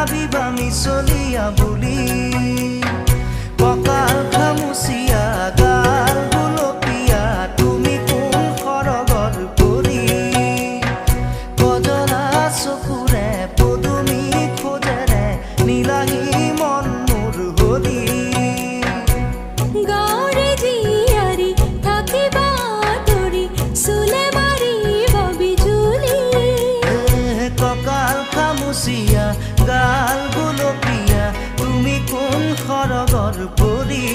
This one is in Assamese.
ভাবিবা মিছলিয়া বুলি কঁকাল খামুচিয়া গাল গুলপীয়া তুমি কোন সৰগৰ পৰি কজলা চকুৰে পদুমী খোজেৰে নীলাহী মন মোৰ হলি গাঁৱৰে জীয়াৰী থাকিবা তৰি চুলে মাৰিব বিজুলি কঁকাল খামুচিয়া গাল গুলপীয়া তুমি কোন সৰগৰ পৰি